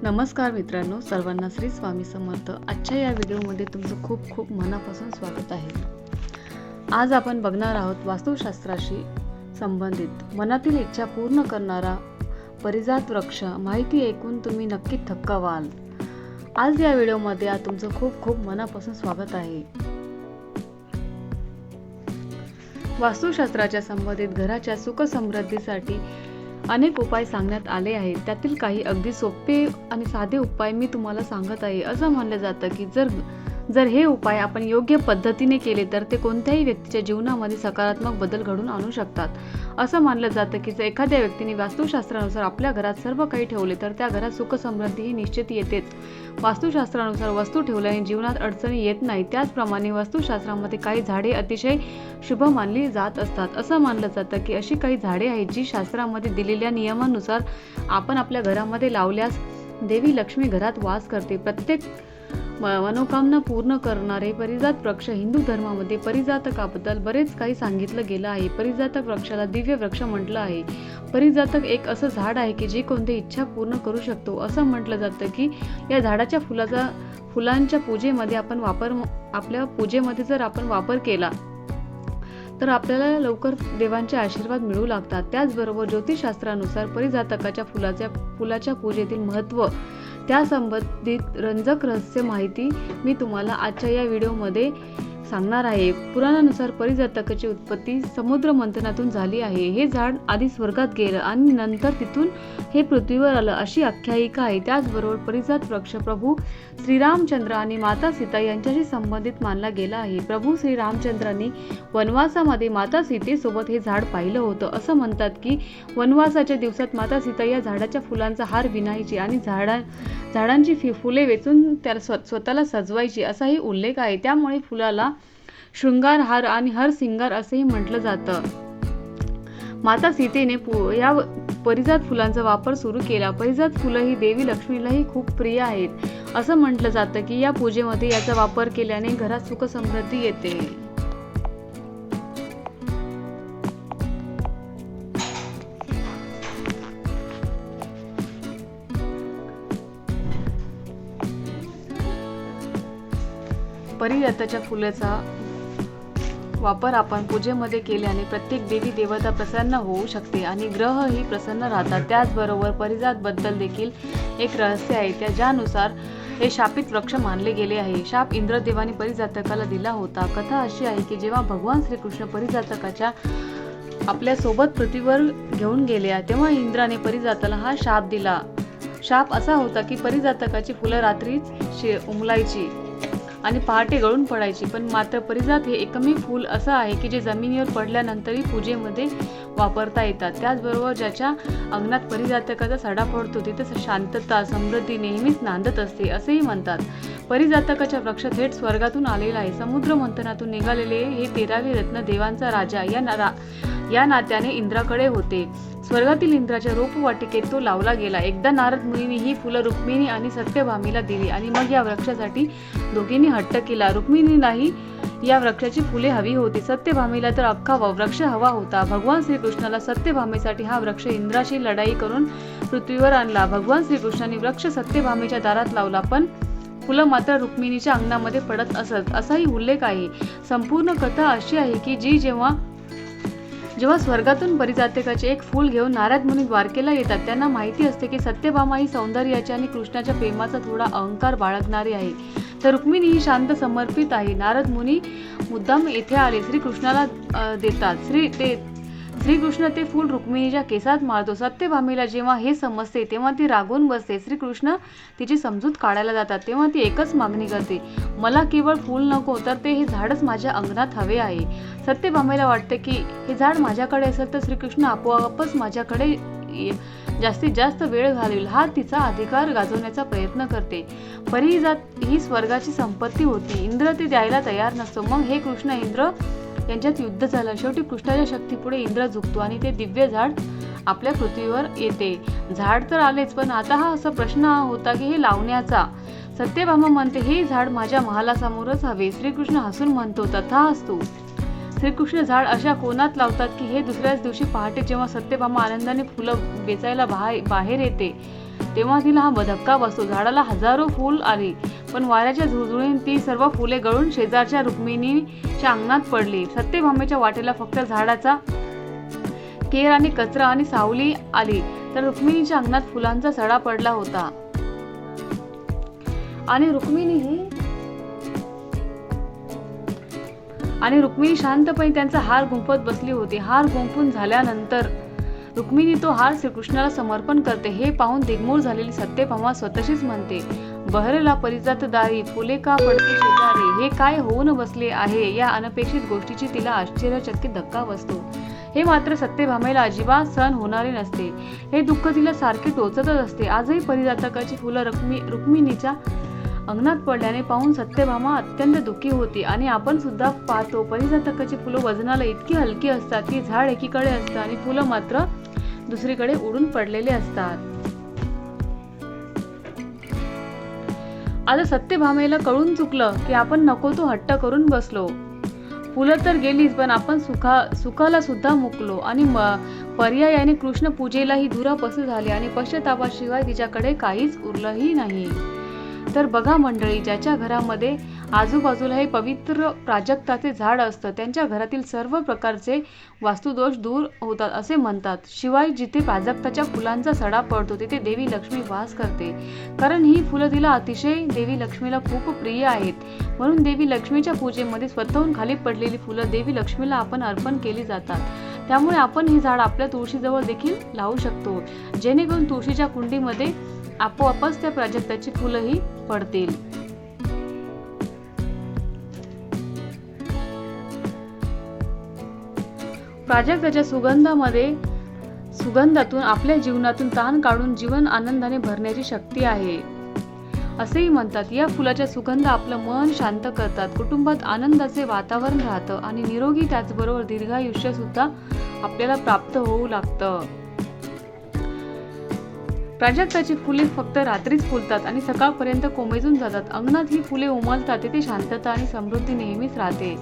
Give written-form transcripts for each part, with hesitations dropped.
नमस्कार मित्रांनो, सर्वांना श्री स्वामी समर्थ. आजच्या या व्हिडिओमध्ये तुमचं खूप खूप मनापासून स्वागत आहे. आज आपण बघणार आहोत वास्तुशास्त्राशी संबंधित मनातील इच्छा पूर्ण करणारा परिजात वृक्ष. माहिती ऐकून तुम्ही नक्की थक्क व्हाल. आज या व्हिडिओमध्ये तुमचं खूप खूप मनापासून स्वागत आहे. वास्तुशास्त्राच्या संबंधित घराच्या सुख समृद्धीसाठी अनेक उपाय सांगण्यात आले आहेत. त्यातील काही अगदी सोपे आणि साधे उपाय मी तुम्हाला सांगत आहे. असं मानलं जातं की जर हे उपाय आपण योग्य पद्धतीने केले तर ते कोणत्याही व्यक्तीच्या जीवनामध्ये सकारात्मक बदल घडवून आणू शकतात. असं मानलं जातं की जर एखाद्या व्यक्तीने वास्तुशास्त्रानुसार आपल्या घरात सर्व काही ठेवले तर त्या घरात सुख समृद्धी ही निश्चित येतेच. वास्तुशास्त्रानुसार वस्तू ठेवल्याने जीवनात अडचणी येत नाही. त्याचप्रमाणे वास्तुशास्त्रामध्ये काही झाडे अतिशय शुभ मानली जात असतात. असं मानलं जातं की अशी काही झाडे आहेत जी शास्त्रामध्ये दिलेल्या नियमानुसार आपण आपल्या घरामध्ये लावल्यास देवी लक्ष्मी घरात वास करते. प्रत्येक मनोकामना पूर्ण करणारे परिजात वृक्ष. हिंदू धर्मामध्ये परिजातकाबद्दल बरेच काही सांगितलं गेलं आहे. परिजातक वृक्षाला दिव्य वृक्ष म्हटलं आहे. परिजातक एक असं झाड आहे की जे कोणती इच्छा पूर्ण करू शकतो. असं म्हटलं जातं की या झाडाच्या फुलांच्या पूजेमध्ये आपल्या पूजेमध्ये जर आपण वापर केला तर आपल्याला लवकर देवांचे आशीर्वाद मिळू लागतात. त्याचबरोबर ज्योतिषशास्त्रानुसार परिजातकाच्या फुलाच्या पूजेतील महत्त्व त्या संबंधित रंजक रहस्य माहिती मी तुम्हाला आजच्या या व्हिडिओमध्ये सांगणार आहे. पुराणानुसार परिजातकाची उत्पत्ती समुद्र मंथनातून झाली आहे. हे झाड आधी स्वर्गात गेलं आणि नंतर तिथून हे पृथ्वीवर आलं अशी आख्यायिका आहे. त्याचबरोबर परिजात वृक्ष प्रभू श्रीरामचंद्र आणि माता सीता यांच्याशी संबंधित मानला गेला आहे. प्रभू श्रीरामचंद्रांनी वनवासामध्ये माता सीतेसोबत हे झाड पाहिलं होतं. असं म्हणतात की वनवासाच्या दिवसात माता सीता या झाडाच्या फुलांचा हार विणायची आणि झाडांची फुले वेचून त्याला स्वतःला सजवायची असाही उल्लेख आहे. त्यामुळे फुलाला शृंगार हार आणि हरसिंगार असेही म्हटलं जातं. माता सीतेने या परिजात फुलांचा वापर सुरू केला. परिजात फुलं ही देवी लक्ष्मीलाही खूप प्रिय आहेत. असं म्हटलं जातं की या पूजेमध्ये याचा वापर केल्याने घरात सुख समृद्धी येते. परिजाताच्या फुलाचा वापर आपण पूजेमध्ये केल्याने प्रत्येक देवी देवता प्रसन्न होऊ शकते आणि ग्रहही प्रसन्न राहतात. त्याचबरोबर परिजात बद्दल देखील एक रहस्य आहे ज्यानुसार हे शापित वृक्ष मानले गेले आहे. शाप इंद्रदेवाने परिजातकाला दिला होता. कथा अशी आहे की जेव्हा भगवान श्रीकृष्ण परिजातकाच्या आपल्या सोबत पृथ्वीवर घेऊन गेले तेव्हा इंद्राने परिजाताला हा शाप दिला. शाप असा होता की परिजातकाची फुलं रात्रीच उमलायची आणि पहाटे गळून पडायची. पण मात्र परिजात हे एकमेव फूल असं आहे की जे जमिनीवर पडल्यानंतरही पूजेमध्ये वापरता येतात. त्याचबरोबर ज्याच्या अंगणात परिजातकाचा सडा पडतो तिथे शांतता समृद्धी नेहमीच नांदत असते असेही म्हणतात. परिजातकाच्या वृक्ष थेट स्वर्गातून आलेला आहे. समुद्र मंथनातून निघालेले हे 13वे रत्न देवांचा राजा या नात्याने इंद्राकडे होते. स्वर्गातील इंद्राच्या रोपवाटिकेत तो लावला गेला. एकदा नारद मुनींनी ही फुलं रुक्मिणी आणि सत्यभामीला दिली आणि मग या वृक्षासाठी दोघींनी हट्ट केला. रुक्मिणीलाही या वृक्षाची फुले हवी होती. सत्यभामीला तर अख्खा वृक्ष हवा होता. भगवान श्रीकृष्णाला सत्यभामेसाठी हा वृक्ष इंद्राशी लढाई करून पृथ्वीवर आणला. भगवान श्रीकृष्णाने वृक्ष सत्यभामेच्या दारात लावला पण फुलं मात्र रुक्मिणीच्या अंगणामध्ये पडत असत असाही उल्लेख आहे. संपूर्ण कथा अशी आहे की जेव्हा स्वर्गातून परिजातकाचे एक फूल घेऊन नारद मुनी द्वारकेला येतात त्यांना माहिती असते की सत्यभामा ही सौंदर्याच्या आणि कृष्णाच्या प्रेमाचा थोडा अहंकार बाळगणारी आहे तर रुक्मिणी ही शांत समर्पित आहे. नारद मुनी मुद्दाम येथे आले श्रीकृष्णाला देतात. श्रीकृष्ण ते फूल रुक्मिणीच्या केसात मारतो. सत्यभामेला जेव्हा हे समजते तेव्हा ती रागून बसते. श्रीकृष्ण तिची समजूत काढायला जातात तेव्हा ती एकच मागणी करते, मला केवळ फूल नको तर ते हे झाडच माझ्या अंगणात हवे आहे. सत्यभामेला वाटते की हे झाड माझ्याकडे असेल तर श्रीकृष्ण आपोआपच माझ्याकडे जास्तीत जास्त वेळ घालवेल. हा तिचा अधिकार गाजवण्याचा प्रयत्न करते. परिजात ही स्वर्गाची संपत्ती होती. इंद्र ते द्यायला तयार नसतो. मग हे कृष्ण इंद्र यांच्यात युद्ध झालं. शेवटी कृष्णाच्या शक्तीपुढे इंद्र झुकतो आणि ते दिव्य झाड आपल्या पृथ्वीवर येते. झाड तर आलेच पण आता हा असा प्रश्न होता की हे लावण्याचा. सत्यभामा म्हणते हे झाड माझ्या महालासमोरच हवे. श्रीकृष्ण हसून म्हणतो तथास्तु. श्रीकृष्ण झाड अशा कोणात लावतात की हे दुसऱ्याच दिवशी पहाटे जेव्हा सत्यभामा आनंदाने फुलं वेचायला बाहेर येते तेव्हा तिला हा धक्का बसतो. झाडाला हजारो फूल आली, पण वाऱ्याच्या झुळझुळीने ती सर्व फुले गळून शेजारच्या रुक्मिणीच्या अंगणात पडली. सत्यभामेच्या वाटेला फक्त झाडाचा केर आणि कचरा आणि सावली आली, तर रुक्मिणीच्या अंगणात फुलांचा सडा पडला होता. आणि रुक्मिणी शांतपणे त्यांचा हार गुंफत बसली होती. हार गुंफून झाल्यानंतर रुक्मिणी तो हार श्रीकृष्णाला समर्पण करते. हे पाहून दिग्मूढ झालेली सत्यभामा स्वतःशीच म्हणते, बहरला परिजातदारी, फुले का पडते शेजारी, हे काय होऊन बसले आहे. या अनपेक्षित गोष्टीची तिला आश्चर्यचकित धक्का बसतो. हे मात्र सत्यभामेला अजिबात सहन होणारे नसते. हे दुःख तिला सारखे टोचतच असते. आजही परिजातकाची फुलं रुक्मिणीच्या अंगणात पडल्याने पाहून सत्यभामा अत्यंत दुःखी होती. आणि आपण सुद्धा पाहतो, परिजातकाची फुलं वजनाला इतकी हलकी असतात की झाड एकीकडे असतं आणि फुलं मात्र दुसरीकडे उडून पडलेले असतात. आता सत्यभामेला कळून चुकलं की आपण नको तो हट्ट करून बसलो. फुलं तर गेलीच, पण आपण सुखाला सुद्धा मुकलो. आणि पर्यायाने कृष्ण पूजेलाही दुरापसू झाले आणि पश्चातापाशिवाय तिच्याकडे काहीच उरलंही नाही. तर बघा मंडळी, ज्याच्या घरामध्ये आजूबाजूला हे पवित्र प्राजक्ताचे झाड असतं, त्यांच्या घरातील सर्व प्रकारचे वास्तुदोष दूर होतात असे म्हणतात. शिवाय जिथे प्राजक्ताच्या फुलांचा सडा पडतो तिथे देवी लक्ष्मी वास करते, कारण ही फुलं तिला अतिशय देवी लक्ष्मीला खूप प्रिय आहेत. म्हणून देवी लक्ष्मीच्या पूजेमध्ये स्वतःहून खाली पडलेली फुलं देवी लक्ष्मीला आपण अर्पण केली जातात. त्यामुळे आपण हे झाड आपल्या तुळशीजवळ देखील लावू शकतो, जेणेकरून तुळशीच्या कुंडीमध्ये आपोआपच त्या प्राजक्ताची फुलंही पडतील. प्राजक्ताच्या सुगंधातून आपल्या जीवनातून ताण काढून जीवन आनंदाने भरण्याची शक्ती आहे असेही म्हणतात. या फुलाच्या सुगंध आपलं मन शांत करतात, कुटुंबात आनंदाचे वातावरण राहतं आणि निरोगी त्याचबरोबर दीर्घायुष्य सुद्धा आपल्याला प्राप्त होऊ लागतं. प्राजक्ताची फुले फक्त रात्रीच फुलतात आणि सकाळपर्यंत कोमेजून जातात. अंगणात ही फुले उमलतात, तिथे शांतता आणि समृद्धी नेहमीच राहते.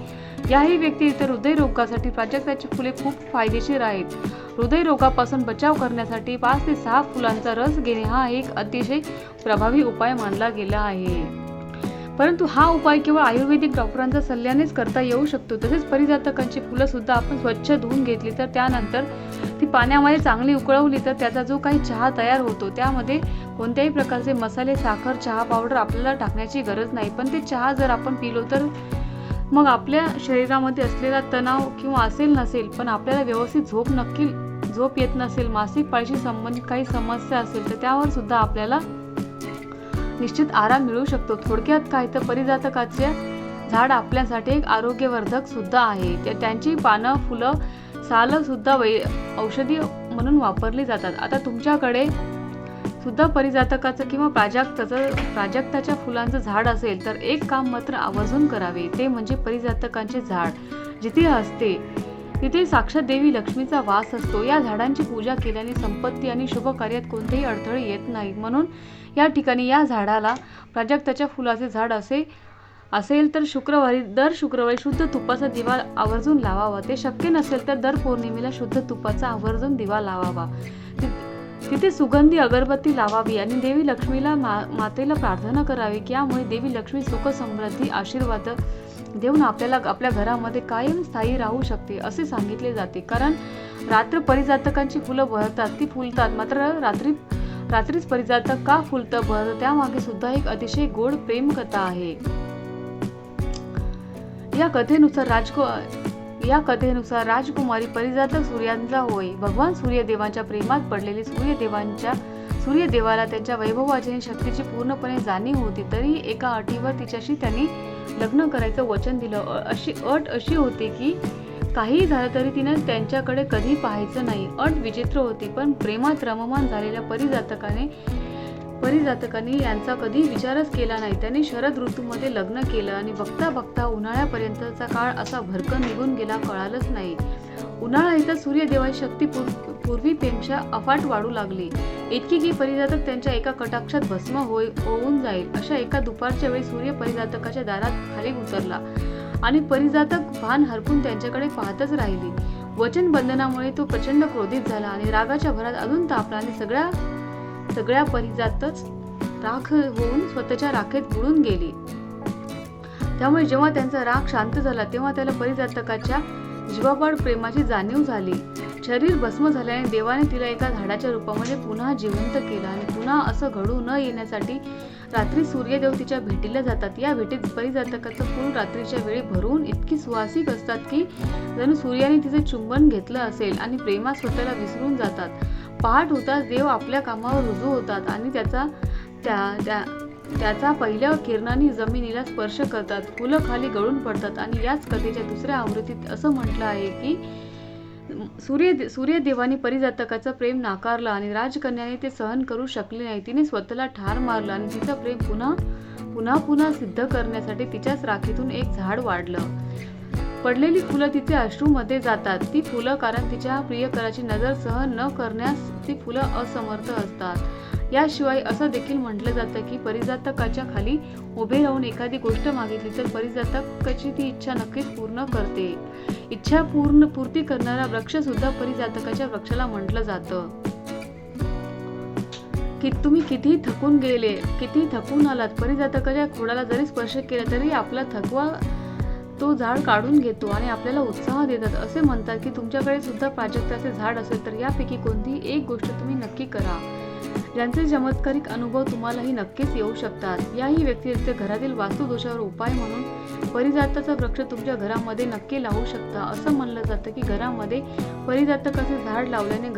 याही व्यतिरिक्त हृदयरोगासाठी प्राजक्ताची फुले खूप फायदेशीर आहेत. हृदयरोगापासून बचाव करण्यासाठी 5 ते 6 फुलांचा रस घेणे हा एक अतिशय प्रभावी उपाय मानला गेला आहे. परंतु हा उपाय केवळ आयुर्वेदिक डॉक्टरांच्या सल्ल्यानेच करता येऊ शकतो. तसेच परिजातकांची फुलं सुद्धा आपण स्वच्छ धुवून घेतली तर त्यानंतर ती पाण्यामध्ये चांगली उकळवली तर त्याचा जो काही चहा तयार होतो त्यामध्ये कोणत्याही प्रकारचे मसाले, साखर, चहा पावडर आपल्याला टाकण्याची गरज नाही. पण ते चहा जर आपण पिलो तर मग आपल्या शरीरामध्ये असलेला तणाव किंवा असेल नसेल, पण आपल्याला व्यवस्थित झोप येत नसेल, मासिक पाळीशी संबंधित काही समस्या असेल तर त्यावर सुद्धा आपल्याला निश्चित आराम मिळू शकतो. थोडक्यात काय तर परिजातकाचे झाड आपल्यासाठी एक आरोग्यवर्धक सुद्धा आहे. त्यांची पानं, फुलं, साल सुद्धा औषधी म्हणून वापरली जातात. आता तुमच्याकडे सुद्धा परिजातकाचं किंवा प्राजक्ताच्या फुलांचं झाड असेल तर एक काम मात्र आवर्जून करावे, ते म्हणजे परिजातकांचे झाड जिथे असते तिथे साक्षात देवी लक्ष्मीचा वास असतो. या झाडांची पूजा केल्याने संपत्ती आणि शुभ कार्यात कोणतेही अडथळे येत नाहीत. म्हणून या ठिकाणी या झाडाला प्राजक्ताच्या फुलाचे झाड असेल तर दर शुक्रवारी शुद्ध तुपाचा दिवा आवर्जून लावावा. ते शक्य नसेल तर दर पौर्णिमेला शुद्ध तुपाचा आवर्जून दिवा लावावा. तिथे सुगंधी अगरबत्ती लावावी आणि देवी लक्ष्मीला मातेला प्रार्थना करावी की यामुळे देवी लक्ष्मी सुख, समृद्धी, आशीर्वाद देऊन आपल्या घरामध्ये कायम स्थायी राहू शकते असे सांगितले जाते. कारण रात्र परिजातकांची फुलं बहरतात, ती फुलतात, मात्र रात्रीच परिजातक का फुलतं बहरतं त्यामागे सुद्धा एक अतिशय गोड प्रेम कथा आहे. या कथेनुसार राजकुमारी परिजातक सूर्यांचा होय. भगवान सूर्यदेवांच्या प्रेमात पडलेली सूर्यदेवाला त्यांच्या वैभवाची आणि शक्तीची पूर्णपणे जाणीव होती. तरी एका अटीवर तिच्याशी त्यांनी लग्न करायचं वचन दिलं. अट अशी होती की काही झालं तरी तिनं त्यांच्याकडे कधी पाहायचं नाही. अट विचित्र होती, पण प्रेमात रममान झालेल्या परिजातकाने यांचा कधी विचारच केला नाही. त्यांनी शरद ऋतूमध्ये लग्न केलं आणि बघता बघता उन्हाळ्यापर्यंतचा काळ असा भरकन निघून गेला, कळालंच नाही. उन्हाळा येता सूर्यदेवाची शक्ती पूर्वीपेक्षा अफाट वाढू लागली, इतकी की परिजातक त्यांच्या एका कटाक्षात भस्म होऊन जाईल. अशा एका दुपारच्या वेळी सूर्य परिजातकाच्या दारात खाली उतरला आणि परिजातक भान हरपून त्यांच्याकडे पाहतच राहिली. वचनबंधनामुळे तो प्रचंड क्रोधित झाला आणि रागाच्या भरात अजून तापला आणि सगळ्या परिजातच राख होऊन स्वतःच्या राखेत बुडून गेली. त्यामुळे जेव्हा त्यांचा राग शांत झाला तेव्हा त्याला परिजातकाच्या जीवापाड प्रेमाची जाणीव झाली. शरीर भस्म झाल्याने देवाने तिला एका झाडाच्या रूपामध्ये पुन्हा जिवंत केलं आणि पुन्हा असं घडू न येण्यासाठी रात्री सूर्यदेव तिच्या भेटीला जातात. या भेटीत परिजातकाचं फूल रात्रीच्या वेळी भरून इतकी सुवासिक असतात की जणू सूर्याने तिचे चुंबन घेतलं असेल आणि प्रेमात स्वतःला विसरून जातात. पहाट होताच देव आपल्या कामावर रुजू होतात आणि त्याचा पहिल्या किरणांनी जमिनीला स्पर्श करतात. फुलं खाली गळून पडतात. आणि याच कथेच्या दुसऱ्या आवृत्तीत असं म्हटलं आहे की सूर्यदेवाने परिजातकाचं प्रेम नाकारलं आणि राजकन्याने ते सहन करू शकले नाही. तिने स्वतःला ठार मारलं आणि तिचं प्रेम पुन्हा सिद्ध करण्यासाठी तिच्याच राखीतून एक झाड वाढलं. पडलेली फुलं तिचे अश्रूमध्ये जातात. ती फुलं कारण तिच्या प्रियकराची नजर सहन न करण्यास ती फुलं असमर्थ असतात. याशिवाय असं देखील म्हटलं जातं की परिजातकाच्या खाली उभे राहून एखादी गोष्ट मागितली तर परिजातकाची ती इच्छा नक्कीच पूर्ण करते. इच्छा पूर्ती करणारा वृक्ष सुद्धा परिजातकाच्या वृक्षाला म्हटलं जातं. की तुम्ही किती थकून आलात, परिजातकाच्या खोडाला जरी स्पर्श केला तरी आपला थकवा तो झाड काढून घेतो आणि आपल्याला उत्साह देतात. असे म्हणतात की तुमच्याकडे सुद्धा प्राजक्ताचे झाड असेल तर यापैकी कोणतीही एक गोष्ट तुम्ही नक्की करा, ज्यांचे चमत्कारिक अनुभव तुम्हालाही नक्कीच येऊ शकतात. याही व्यतिरिक्त घरातील वास्तुदोषावर उपाय म्हणून परिजाताचा वृक्ष तुमच्या घरामध्ये नक्की लावू शकता. असं म्हणलं जातं की घरामध्ये परिजातकाचे झाड लावल्याने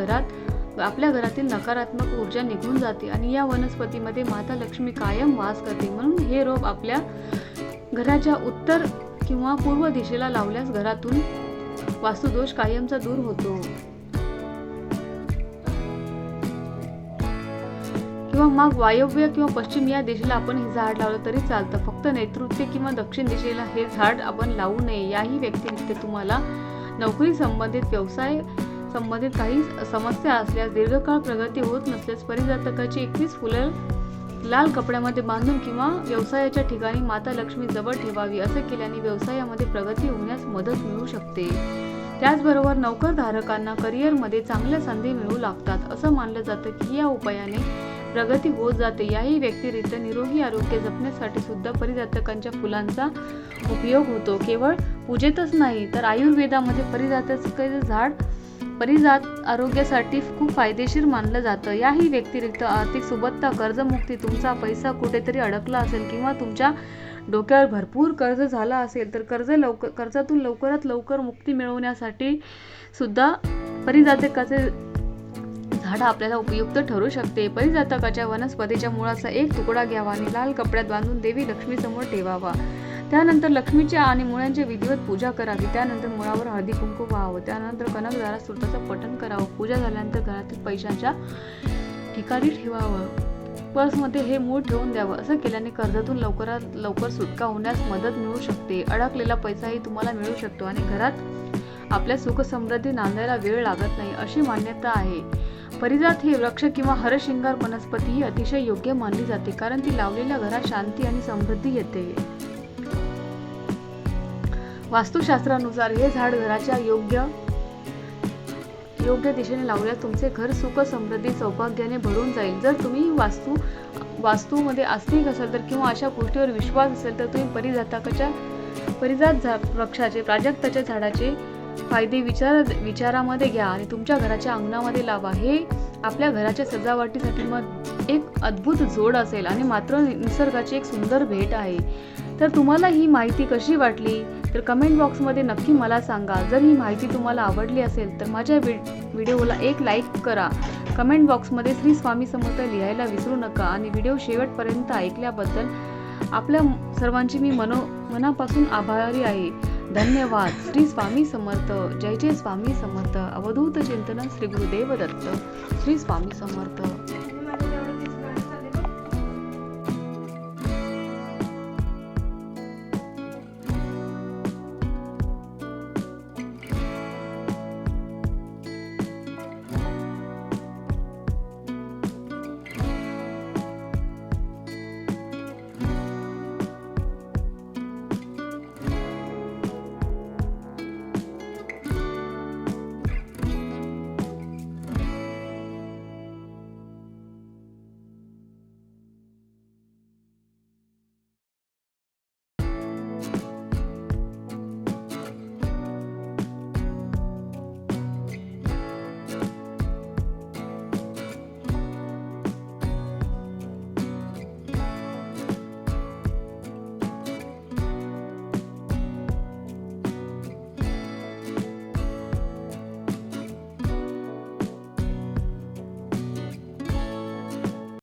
आपल्या घरातील नकारात्मक ऊर्जा निघून जाते आणि या वनस्पतीमध्ये माता लक्ष्मी कायम वास करते. म्हणून हे रोप आपल्या घराच्या उत्तर किंवा पूर्व दिशेला लावल्यास घरातून वास्तुदोष कायमचा दूर होतो. किंवा मग वायव्य किंवा पश्चिम या दिशेला आपण हे झाड लावलं तरी चालतं. फक्त नैऋत्य किंवा दक्षिण दिशेला हे झाड आपण लावू नये. याही व्यतिरिक्त तुम्हाला नोकरी संबंधित, व्यवसाय संबंधित काही समस्या असल्यास, दीर्घकाळ प्रगती होत नसल्यास परिजातकाची 21 फुलं लाल कपड्यामध्ये बांधून किंवा व्यवसायाच्या ठिकाणी माता लक्ष्मी जवळ ठेवावी. असे केल्याने व्यवसायामध्ये प्रगती होण्यास मदत मिळू शकते. त्याचबरोबर नोकरधारकांना करिअरमध्ये चांगल्या संधी मिळू लागतात. असं मानलं जातं की या उपायाने प्रगती होत जाते. याही व्यतिरिक्त निरोगी आरोग्य जपण्यासाठी सुद्धा परिजातकांच्या फुलांचा उपयोग होतो. केवळ पूजेतच नाही तर आयुर्वेदामध्ये परिजातकाचे झाड परिजात आरोग्यासाठी खूप फायदेशीर मानलं जातं. याही व्यतिरिक्त आर्थिक सुबत्ता, कर्जमुक्ती, तुमचा पैसा कुठेतरी अडकला असेल किंवा तुमच्या डोक्यावर भरपूर कर्ज झाला असेल तर कर्जातून लवकरात लवकर मुक्ती मिळवण्यासाठी सुद्धा परिजातकाचे झाड आपल्याला उपयुक्त ठरू शकते. परिजातकाच्या वनस्पतीच्या मुळाचा एक तुकडा घ्यावा आणि लाल कपड्यात बांधून देवी लक्ष्मी समोर ठेवावा. त्यानंतर लक्ष्मीच्या आणि मुळ्यांची विधिवत पूजा करावी. त्यानंतर मुळावर हळदी कुंकू व्हावं. त्यानंतर कनकदारा स्तोत्राचं पठण करावं. पूजा झाल्यानंतर घरातील पैशांच्या ठिकाणी ठेवावं. पर्समध्ये हे मूळ ठेवून द्यावं. असं केल्याने कर्जातून लवकरात लवकर सुटका होण्यास मदत मिळू शकते. अडकलेला पैसाही तुम्हाला मिळू शकतो आणि घरात आपल्या सुख समृद्धी नांदायला वेळ लागत नाही, अशी मान्यता आहे. परिजात हे वृक्ष किंवा हरशिंगार वनस्पती ही अतिशय योग्य मानली जाते कारण ती लावलेल्या घरात शांती आणि समृद्धी येते. वास्तुशास्त्रानुसार हे झाड घराच्या योग्य दिशेने लावल्यास तुमचे घर सुख समृद्धी सौभाग्याने भरून जाईल. जर तुम्ही वास्तूमध्ये आस्तिक असाल तर किंवा अशा गोष्टीवर विश्वास असेल तर तुम्ही परिजात वृक्षाचे, प्राजक्ताच्या झाडाचे फायदे विचारामध्ये घ्या आणि तुमच्या घराच्या अंगणामध्ये लावा. हे आपल्या घराच्या सजावटीसाठी मग एक अद्भुत जोड असेल आणि मात्र निसर्गाची एक सुंदर भेट आहे. तर तुम्हाला ही माहिती कशी वाटली तर कमेंट बॉक्समध्ये नक्की मला सांगा. जर ही माहिती तुम्हाला आवडली असेल तर माझ्या व्हिडिओला एक लाईक करा. कमेंट बॉक्समध्ये श्री स्वामी समर्थ लिहायला विसरू नका आणि व्हिडिओ शेवटपर्यंत ऐकल्याबद्दल आपल्या सर्वांची मी मनापासून आभारी आहे. धन्यवाद. श्री स्वामी समर्थ. जय जय स्वामी समर्थ. अवधूत चिंतन श्री गुरुदेव दत्त. श्री स्वामी समर्थ.